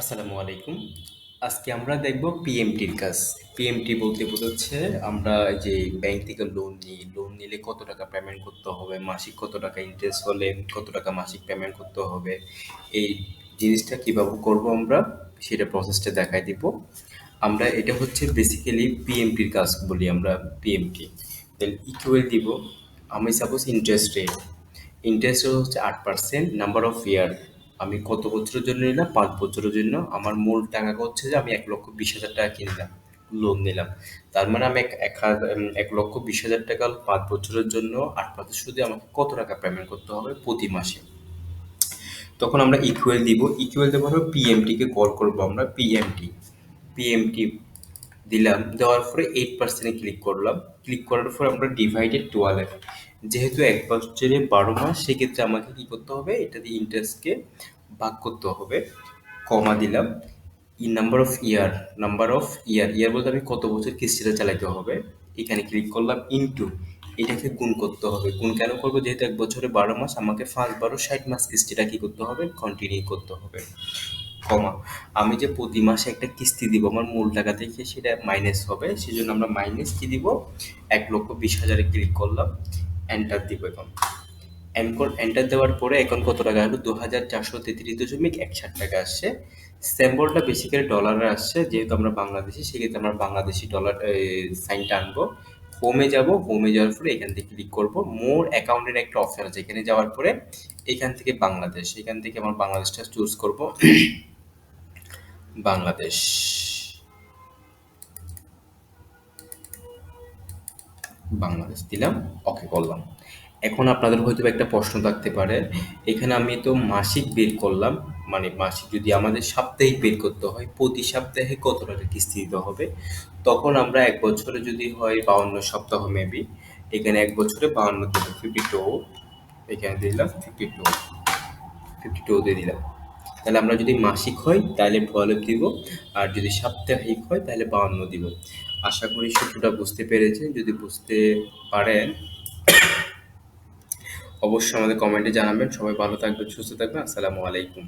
আসসালামু আলাইকুম। আজকে আমরা দেখব পিএমটির কাজ। পিএমটি বলতে বোঝাচ্ছে আমরা এই যে ব্যাংক থেকে লোন নিই, লোন নিলে কত টাকা পেমেন্ট করতে হবে, মাসিক কত টাকা ইন্টারেস্ট হলে কত টাকা মাসিক পেমেন্ট করতে হবে, এই জিনিসটা কিভাবে করব আমরা সেটা প্রসেসটা দেখাই দিব। আমরা এটা হচ্ছে বেসিক্যালি পিএমটির কাজ বলি আমরা। পিএমটি দেন ইকুয়াল দিব। আমি সাপোজ ইন্টারেস্ট রেট হচ্ছে 8%, নাম্বার অফ ইয়ার আমি কত বছরের জন্য নিলাম, 5 বছরের জন্য। আমার মূল টাকা হচ্ছে যে আমি 1,20,000 টাকা কিনলাম, লোন নিলাম। তার মানে আমি 1,20,000 টাকা 5 বছরের জন্য 8% সুদে আমাকে কত টাকা পেমেন্ট করতে হবে প্রতি মাসে। তখন আমরা ইকুয়াল দিব। ইকুয়াল দেওয়ার পর পিএমটিকে কল করবো আমরা। পিএমটি দিলাম, দেওয়ার পরে 8%-এ ক্লিক করলাম। ক্লিক করার পর আমরা ডিভাইডেড 12, যেহেতু 1 বছরে 12 মাস, সেক্ষেত্রে আমাকে কি করতে হবে, এটা দিয়ে ইন্টারেস্টকে ভাগ করতে হবে। কমা দিলাম। নাম্বার অফ ইয়ার বলতে আমি কত বছর কিস্তিটা চালাতে হবে। এখানে ক্লিক করলাম। ইনটু, এটাকে গুণ করতে হবে। গুণ কেন করবো, যেহেতু 1 বছরে 12 মাস, আমাকে 5 12 60 মাস কিস্তিটা কি করতে হবে, কন্টিনিউ করতে হবে। কমা, আমি যে প্রতি মাসে একটা কিস্তি দিব আমার মূল টাকা থেকে, সেটা মাইনাস হবে, সেজন্য আমরা মাইনাস কি দিব, 1,20,000-এ ক্লিক করলাম। এন্টার দিব। এখন এন্টার দেওয়ার পরে এখন কত টাকা হলো, 2,433.61 টাকা আসছে। সিম্বলটা বেসিক্যালি ডলারে আসছে, যেহেতু আমরা বাংলাদেশি, সেক্ষেত্রে আমরা বাংলাদেশি ডলার সাইনটা আনবো। হোমে যাব। হোমে যাওয়ার পরে এখান থেকে ক্লিক করব। মোর অ্যাকাউন্টের একটা অপশন আছে, এখানে যাওয়ার পরে এখান থেকে বাংলাদেশ, এখান থেকে আমার বাংলাদেশটা চুজ করব। বাংলাদেশ, বাংলাদেশ দিলাম। ওকে করলাম। এখন আপনাদের হয়তো একটা প্রশ্ন থাকতে পারে, এখানে আমি তো মাসিক বের করলাম, মানে মাসিক যদি আমাদের সাপ্তাহিক বের করতে হয়, প্রতি সপ্তাহে কত টাকা কিস্তি দিতে হবে। তখন আমরা 1 বছরে যদি হয় 52 সপ্তাহ মেবি, এখানে 1 বছরে 52 দিলাম, 52, এখানে দিলাম 52 দিয়ে দিলাম। তাহলে আমরা যদি মাসিক হয় তাহলে 12 দিব, আর যদি সাপ্তাহিক হয় তাহলে 52 দিব। আশা করি সূত্রটা বুঝতে পেরেছেন। যদি বুঝতে পারেন অবশ্যই আমাদের কমেন্টে জানাবেন। সবাই ভালো থাকবেন, সুস্থ থাকবেন। আসসালামু আলাইকুম।